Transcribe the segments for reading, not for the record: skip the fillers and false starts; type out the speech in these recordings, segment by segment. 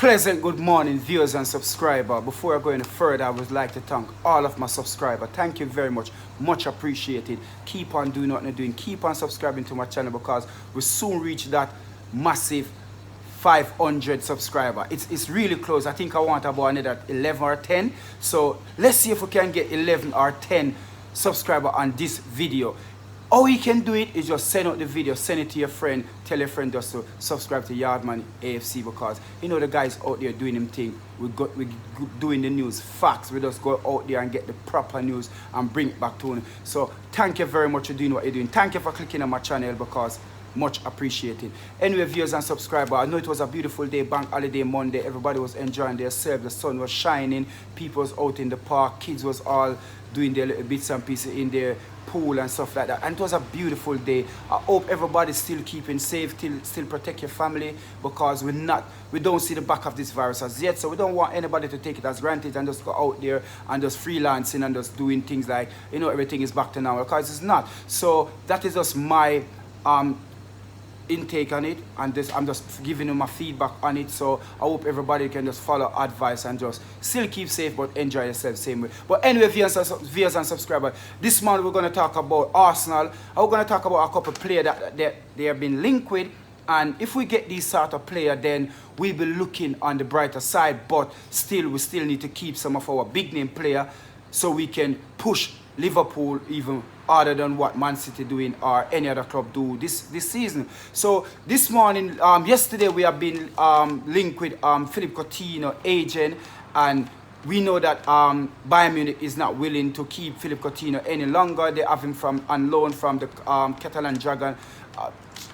Pleasant good morning, viewers and subscribers. Before I go any further, I would like to thank all of my subscribers. Thank you very much. Much appreciated. Keep on doing what you're doing. Keep on subscribing to my channel because we soon reach that massive 500 subscribers. It's really close. I think I want about another 11 or 10. So let's see if we can get 11 or 10 subscribers on this video. All you can do it is just send out the video, send it to your friend, tell your friend just to subscribe to Yardman AFC because you know the guys out there doing them thing. We doing the news, facts. We just go out there and get the proper news and bring it back to you. So thank you very much for doing what you're doing. Thank you for clicking on my channel because much appreciated. Anyway, viewers and subscribers, I know it was a beautiful day, bank holiday Monday. Everybody was enjoying themselves. The sun was shining. People was out in the park. Kids was all doing their little bits and pieces in their pool and stuff like that. And it was a beautiful day. I hope everybody's still keeping safe, still protect your family because we don't see the back of this virus as yet. So we don't want anybody to take it as granted and just go out there and just freelancing and just doing things like, you know, everything is back to normal because it's not. So that is just my intake on it, and I'm just giving you my feedback on it. So I hope everybody can just follow advice and just still keep safe but enjoy yourself same way. But anyway, viewers and subscribers, this month we're going to talk about Arsenal, and we're going to talk about a couple of players that they have been linked with. And if we get these sort of player, then we'll be looking on the brighter side. But we still need to keep some of our big name player so we can push Liverpool even harder than what Man City doing or any other club do this season. So this morning, yesterday we have been linked with Philippe Coutinho agent, and we know that Bayern Munich is not willing to keep Philippe Coutinho any longer. They have him on loan from the Catalan Dragon.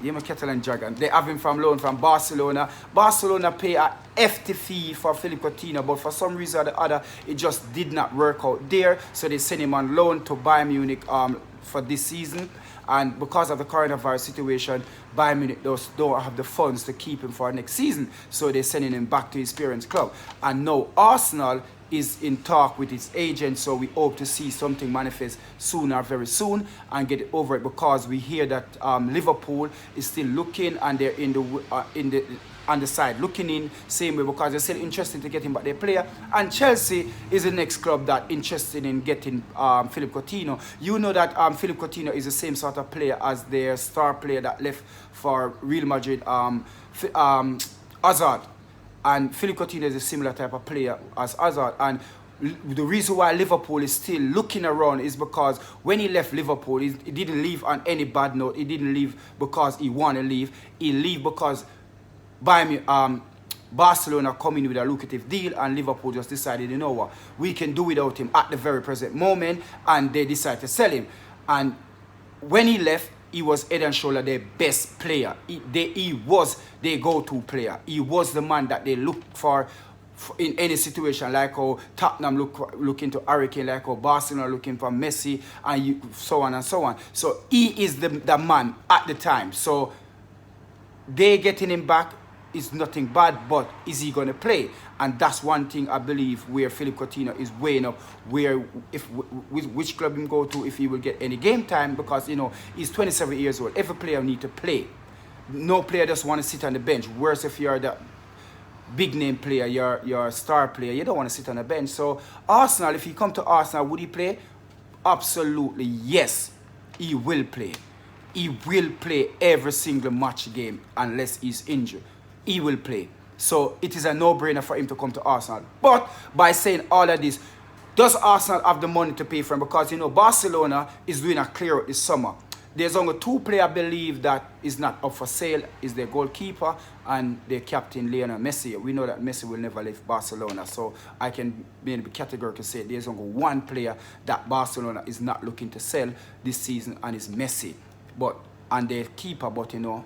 They have him from loan from Barcelona. Barcelona pay a hefty fee for Philippe Coutinho, but for some reason or the other, it just did not work out there. So they sent him on loan to Bayern Munich for this season. And because of the coronavirus situation, Bayern Munich don't have the funds to keep him for next season. So they're sending him back to his parents' club. And now Arsenal is in talk with its agent, so we hope to see something manifest soon or very soon and get it over it because we hear that Liverpool is still looking and they're on the side looking in same way because they're still interested to get him back their player, and Chelsea is the next club that interested in getting Philippe Coutinho. You know that Philippe Coutinho is the same sort of player as their star player that left for Real Madrid, Hazard. And Philippe Coutinho is a similar type of player as Hazard. And the reason why Liverpool is still looking around is because when he left Liverpool, he didn't leave on any bad note. He didn't leave because he wanted to leave. He leave because Barcelona come in with a lucrative deal, and Liverpool just decided, you know what, we can do without him at the very present moment, and they decided to sell him. And when he left, he was head and shoulder their best player. He was their go-to player. He was the man that they looked for in any situation, like how Tottenham looking to Hurricane, like how Barcelona looking for Messi, and so on and so on. So he is the man at the time. So they getting him back is nothing bad, but is he going to play? And that's one thing I believe where Philippe Coutinho is weighing up, where which club him go to if he will get any game time, because you know he's 27 years old. Every player need to play. No player just want to sit on the bench. Worse if you're the big name player, you're a star player, you don't want to sit on the bench. So Arsenal, if he come to Arsenal, would he play? Absolutely yes, he will play. He will play every single match game unless he's injured. He will play. So it is a no-brainer for him to come to Arsenal. But by saying all of this, does Arsenal have the money to pay for him? Because you know Barcelona is doing a clear out this summer. There's only two players I believe that is not up for sale, is their goalkeeper and their captain Lionel Messi. We know that Messi will never leave Barcelona, so I can maybe categorically say there's only one player that Barcelona is not looking to sell this season, and it's Messi. And their keeper, but you know,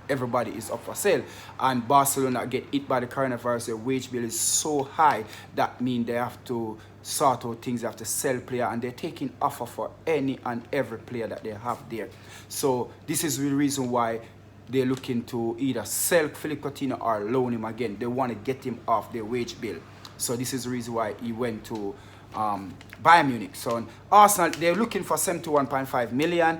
everybody is up for sale. And Barcelona get hit by the coronavirus. Their wage bill is so high that means they have to sort out things, they have to sell player, and they're taking offer for any and every player that they have there. So this is the reason why they're looking to either sell Philippe Coutinho or loan him again. They want to get him off their wage bill. So this is the reason why he went to Bayern Munich. So Arsenal, they're looking for 71.5 million.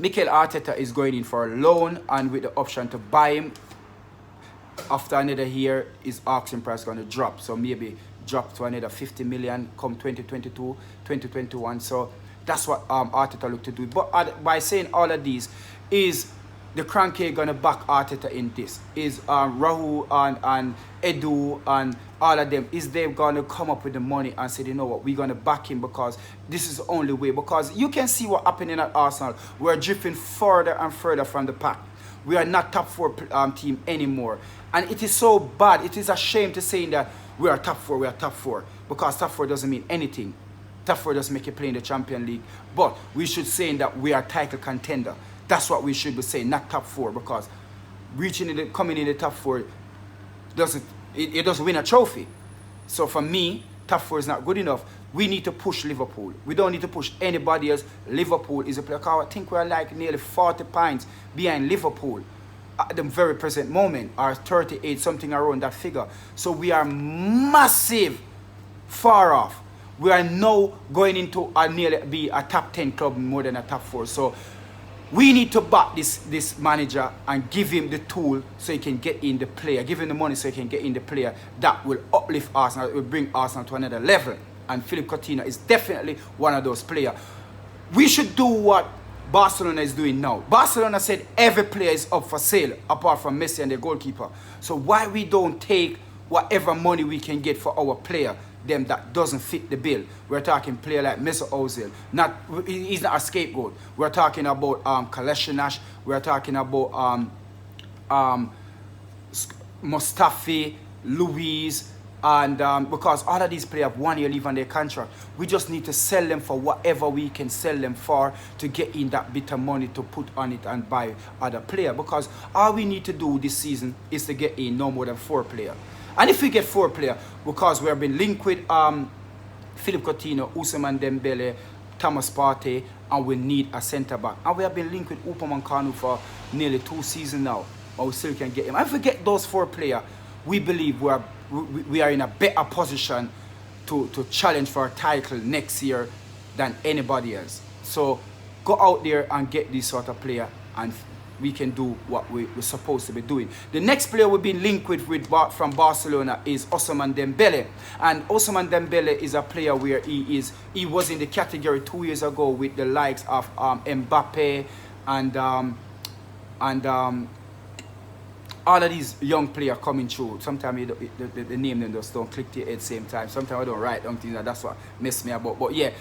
Mikel Arteta is going in for a loan and with the option to buy him after another year, his asking price going to drop. So maybe drop to another 50 million come 2022, 2021. So that's what Arteta look to do. But by saying all of these, is the cranky going to back Arteta in this? Is Rahul and Edu and all of them, is they going to come up with the money and say, you know what, we're going to back him because this is the only way? Because you can see what happening at Arsenal. We're drifting further and further from the pack. We are not top 4 team anymore. And it is so bad. It is a shame to say that we are top 4, we are top 4. Because top 4 doesn't mean anything. Top 4 doesn't make you play in the Champions League. But we should say that we are title contender. That's what we should be saying, not top 4. Because coming in the top 4 doesn't win a trophy. So for me, top 4 is not good enough. We need to push Liverpool. We don't need to push anybody else. Liverpool is a player. I think we're like nearly 40 points behind Liverpool at the very present moment, or 38, something around that figure. So we are massive far off. We are now going into nearly be a top 10 club more than a top 4. So we need to back this manager and give him the tool so he can get in the player. Give him the money so he can get in the player that will uplift Arsenal, will bring Arsenal to another level. And Philippe Coutinho is definitely one of those players. We should do what Barcelona is doing now. Barcelona said every player is up for sale apart from Messi and the goalkeeper. So why we don't take whatever money we can get for our player, them that doesn't fit the bill? We're talking player like Mesut Ozil. He's not a scapegoat. We're talking about Kolasinac. We're talking about Mustafi, Luis, and because all of these players have 1 year leave on their contract, we just need to sell them for whatever we can sell them for to get in that bit of money to put on it and buy other players. Because all we need to do this season is to get in no more than 4 players. And if we get 4 players, because we have been linked with Philippe Coutinho, Ousmane Dembele, Thomas Partey, and we need a centre-back. And we have been linked with Upamecano for nearly 2 seasons now, but we still can get him. And if we get those 4 players, we believe we are in a better position to challenge for a title next year than anybody else. So go out there and get this sort of player, and we can do what we're supposed to be doing. The next player we've been linked with from Barcelona is Ousmane Dembele. And Ousmane Dembele is a player where he was in the category 2 years ago with the likes of Mbappe and all of these young players coming through. Sometimes the name them just don't click to your head at the same time. Sometimes I don't write down things, and that's what messed me about. But yeah,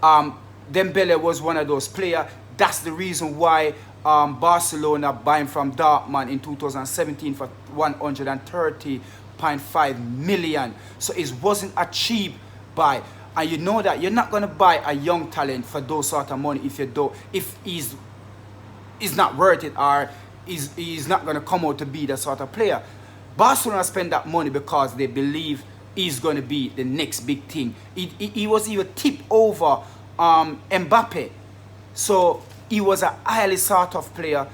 Dembele was one of those players. That's the reason why Barcelona bought him from Dortmund in 2017 for 130.5 million. So it wasn't a cheap buy. And you know that you're not going to buy a young talent for those sort of money if he's not worth it, or he's not going to come out to be that sort of player. Barcelona spend that money because they believe he's going to be the next big thing. He was even tipped over Mbappe. So he was a highly sought of player,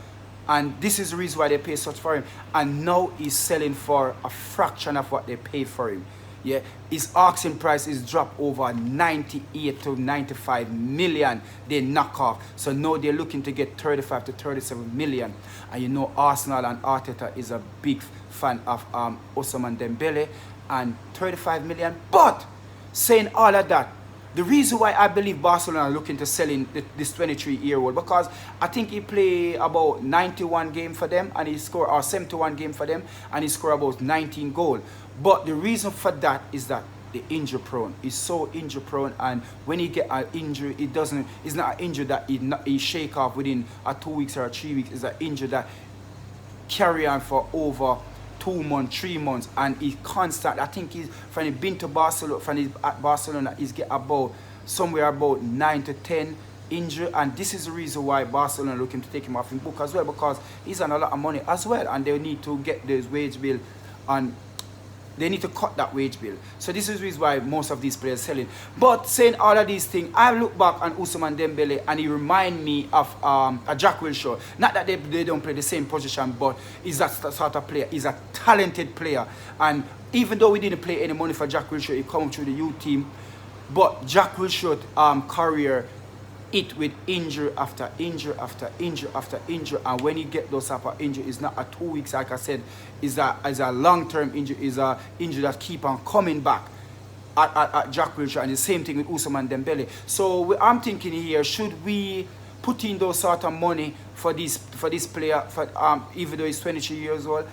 and this is the reason why they pay such for him. And now he's selling for a fraction of what they paid for him. Yeah, his asking price is dropped over 98 to 95 million. They knock off. So now they're looking to get 35 to 37 million. And you know Arsenal and Arteta is a big fan of Ousmane Dembele, and 35 million. But saying all of that, the reason why I believe Barcelona are looking to sell in this 23-year-old, because I think he played about 91 games for them, and he scored, or 71 games for them, and he scored about 19 goals. But the reason for that is that the injury prone. He's so injury prone, and when he get an injury, it's not an injury that he shake off within 2 weeks or 3 weeks. It's an injury that carry on for over 2 months, 3 months, and he's constant. I think he's from he been to Barcelona, he's get about somewhere about 9 to 10 injury, and this is the reason why Barcelona looking to take him off in book as well, because he's on a lot of money as well, and they need to get this wage bill, and they need to cut that wage bill. So this is the reason why most of these players selling. But saying all of these things, I look back on Ousmane Dembele and he remind me of a Jack Wilshere. Not that they don't play the same position, but he's that sort of player. He's a talented player. And even though we didn't play any money for Jack Wilshere, he come through the youth team. But Jack Wilshere's career hit with injury after injury after injury after injury, and when you get those type of injury, it's not a 2 weeks, like I said, is a long-term injury, is a injury that keep on coming back at Jack Wilshere, and the same thing with Ousmane Dembele. So I'm thinking here, should we put in those sort of money for this player, even though he's 23 years old,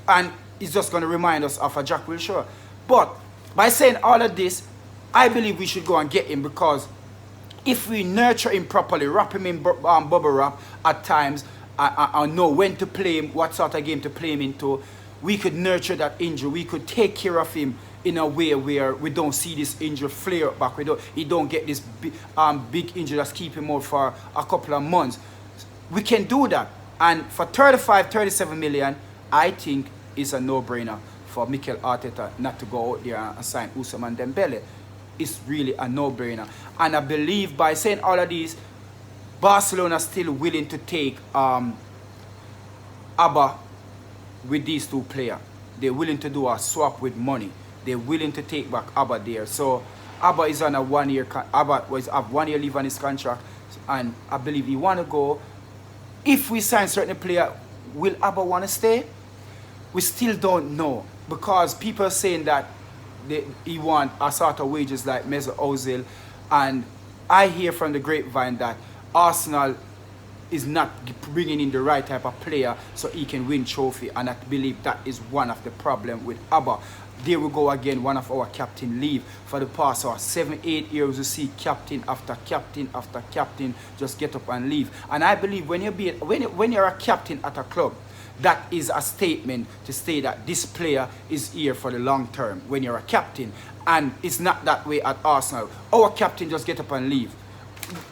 and it's just going to remind us of a Jack Wilshere. But by saying all of this, I believe we should go and get him, because if we nurture him properly, wrap him in bubble wrap at times, and know when to play him, what sort of game to play him into, we could nurture that injury. We could take care of him in a way where we don't see this injury flare up back. He don't get this big injury that's keeping him out for a couple of months. We can do that. And for 35, 37 million, I think it's a no-brainer for Mikel Arteta not to go out there and sign Ousmane Dembele. It's really a no-brainer. And I believe by saying all of these, Barcelona is still willing to take Abba with these two players. They're willing to do a swap with money. They're willing to take back Abba there. So Abba is on a 1 year. Abba was have 1 year leave on his contract, and I believe he want to go. If we sign certain player, will Abba want to stay? We still don't know, because people are saying that he want a sort of wages like Mesut Ozil, and I hear from the grapevine that Arsenal is not bringing in the right type of player so he can win trophy, and I believe that is one of the problem with Abba. There we go again, one of our captain leave. For the past 7-8 years, we see captain after captain after captain just get up and leave. And I believe when you're a captain at a club, that is a statement to say that this player is here for the long term when you're a captain. And it's not that way at Arsenal. Our captain just get up and leave.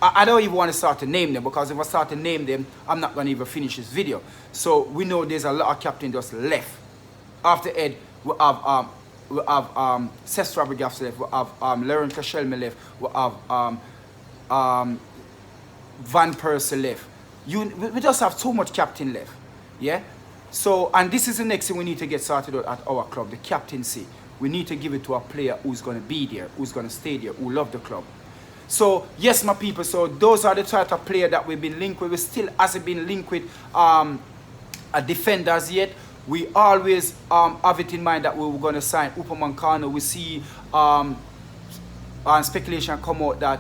I don't even want to start to name them, because if I start to name them, I'm not going to even finish this video. So we know there's a lot of captains just left. After Ed, we have Cesc Fabregas left, we have Laurent Koscielny left, we have Van Persie left. We just have too much captain left. Yeah? So, and this is the next thing we need to get started at our club, the captaincy. We need to give it to a player who's going to be there, who's going to stay there, who love the club. So, yes, my people, so those are the type of player that we've been linked with. We still hasn't been linked with a defenders yet. We always have it in mind that we were going to sign Upamecano. We see speculation come out that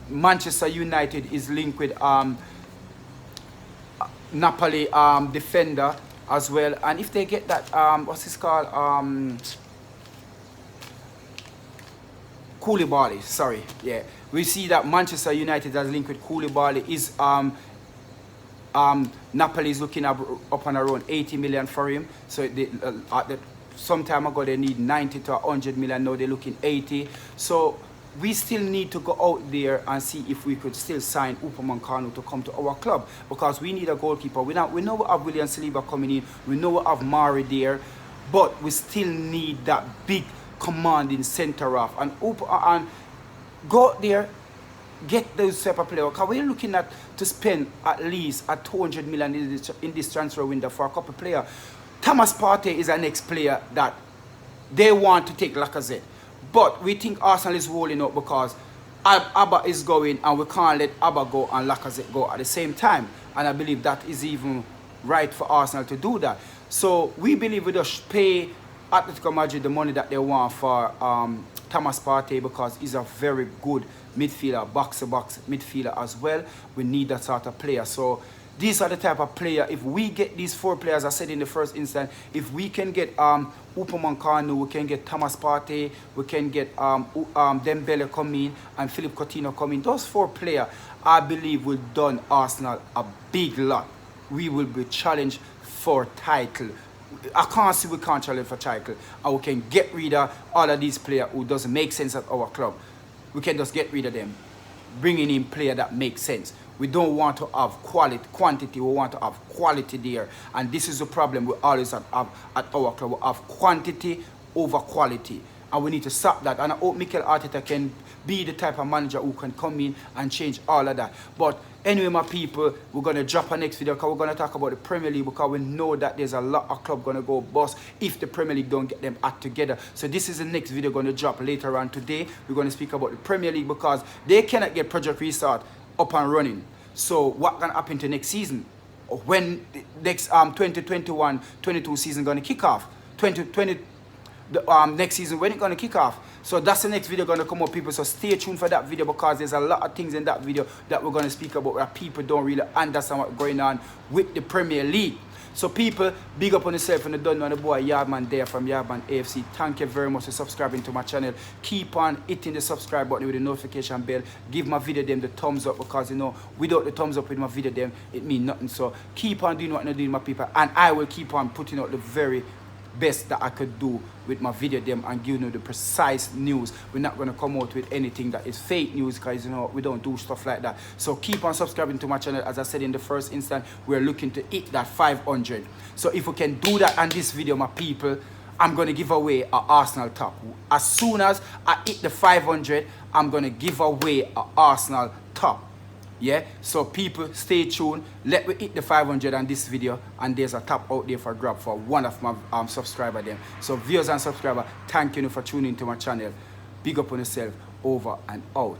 Manchester United is linked with Napoli defender as well. And if they get that, what's this called? Koulibaly, sorry, yeah. We see that Manchester United has linked with Koulibaly. Is Napoli is looking up on around 80 million for him. So some time ago they need 90 to 100 million. Now they're looking 80. So we still need to go out there and see if we could still sign Upamecano to come to our club, because we need a goalkeeper. We know we have William Saliba coming in. We know we have Mari there, but we still need that big commanding centre off and go out there, get those type of players. Because we're looking at to spend at least 200 million in this transfer window for a couple of players. Thomas Partey is our next player that they want to take Lacazette. But we think Arsenal is rolling up because Abba is going, and we can't let Abba go and Lacazette go at the same time. And I believe that is even right for Arsenal to do that. So we believe we just pay Atletico Madrid the money that they want for Thomas Partey, because he's a very good midfielder, box-to-box midfielder as well. We need that sort of player. So these are the type of player. If we get these 4 players, I said in the first instance, if we can get Upamecano, we can get Thomas Partey, we can get Dembele come in and Philippe Coutinho come in. Those 4 players, I believe, will done Arsenal a big lot. We will be challenged for title. I can't see we can't challenge for title, and we can get rid of all of these players who doesn't make sense at our club. We can just get rid of them, bringing in players that make sense. We don't want to have quantity, we want to have quality there. And this is the problem we always have at our club. We have quantity over quality. and we need to stop that. And I hope Mikel Arteta can be the type of manager who can come in and change all of that. But anyway, my people, we're going to drop a next video because we're going to talk about the Premier League, because we know that there's a lot of clubs going to go bust if the Premier League don't get them act together. So this is the next video going to drop later on today. We're going to speak about the Premier League because they cannot get Project Restart up and running. So what can happen to next season? When the next 2021-22 season going to kick off? 2020 next season, when it's going to kick off? So that's the next video going to come up, people. So stay tuned for that video because there's a lot of things in that video that we're going to speak about where people don't really understand what's going on with the Premier League. So people, big up on yourself and the don't know the boy Yardman there from Yardman AFC. Thank you very much for subscribing to my channel. Keep on hitting the subscribe button with the notification bell. Give my video them the thumbs up because you know without the thumbs up with my video them it means nothing. So keep on doing what you're doing, my people, and I will keep on putting out the very best that I could do with my video them and give you the precise news. We're not going to come out with anything that is fake news because you know we don't do stuff like that. So keep on subscribing to my channel. As I said in the first instance, we're looking to hit that 500. So if we can do that on this video, my people, I'm going to give away an Arsenal top. As soon as I hit the 500, I'm going to give away an Arsenal top. Yeah, so people stay tuned. Let me hit the 500 on this video, and there's a top out there for grab for one of my subscriber them. So viewers and subscriber, thank you for tuning into my channel. Big up on yourself. Over and out.